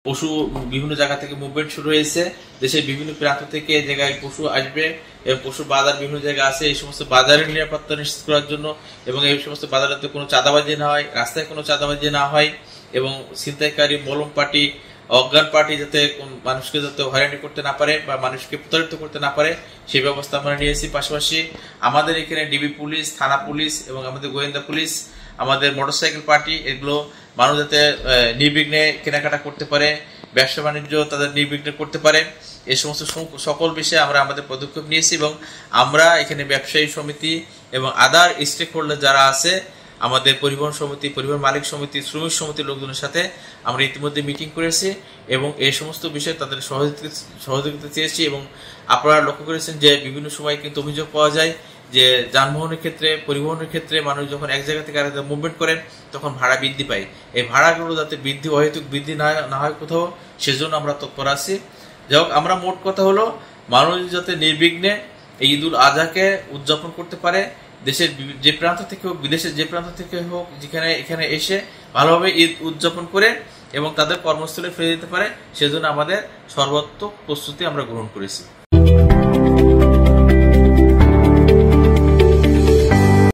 পশু বিভিন্ন জায়গা থেকে মুভমেন্ট শুরু হয়েছে। দেশের বিভিন্ন প্রান্ত থেকে এই জায়গায় পশু আসবে এবং পশু বাজার বিভিন্ন জায়গায় আছে। এই সমস্ত বাজারের নিরাপত্তা নিশ্চিত করার জন্য এবং এই সমস্ত বাজারে কোনো চাঁদাবাজি না হয়, রাস্তায় কোনো চাঁদাবাজি না হয় এবং ছিনতাইকারী, মলম পার্টি, অজ্ঞান পার্টি যাতে মানুষকে যাতে হয়রানি করতে না পারে বা মানুষকে প্রতারিত করতে না পারে সেই ব্যবস্থা আমরা নিয়েছি। পাশাপাশি আমাদের এখানে ডিবি পুলিশ, থানা পুলিশ এবং আমাদের গোয়েন্দা পুলিশ, আমাদের মোটরসাইকেল পার্টি, এগুলো মানুষ যাতে নির্বিঘ্নে কেনাকাটা করতে পারে, ব্যবসা বাণিজ্য তাদের নির্বিঘ্নে করতে পারে, এই সমস্ত সকল বিষয়ে আমরা আমাদের পদক্ষেপ নিয়েছি এবং আমরা এখানে ব্যবসায়ী সমিতি এবং আদার স্টেক হোল্ডার যারা আছে, আমাদের পরিবহন সমিতি, পরিবহন মালিক সমিতি, শ্রমিক সমিতির লোকজনের সাথে আমরা ইতিমধ্যে মিটিং করেছি এবং এই সমস্ত বিষয়ে তাদের সহযোগিতা চেয়েছি। এবং আপনারা লক্ষ্য করেছেন যে বিভিন্ন সময় কিন্তু অভিযোগ পাওয়া যায় যে যানবাহনের ক্ষেত্রে, পরিবহনের ক্ষেত্রে মানুষ যখন এক জায়গা থেকে আরেক জায়গায় মুভমেন্ট করেন তখন ভাড়া বৃদ্ধি পায়। এই ভাড়াগুলো যাতে অহেতুক বৃদ্ধি না হয় কোথাও, সেজন্য আমরা তৎপর আছি। যাই হোক, আমরা মোট কথা হলো মানুষ যাতে নির্বিঘ্নে এই ঈদুল আজহাকে উদযাপন করতে পারে, দেশের যে প্রান্ত থেকে হোক, বিদেশের যে প্রান্ত থেকে হোক, যেখানে এখানে এসে ভালোভাবে ঈদ উদযাপন করে এবং তাদের কর্মস্থলে ফিরে যেতে পারে, সেজন্য আমাদের সর্বাত্মক প্রস্তুতি আমরা গ্রহণ করেছি।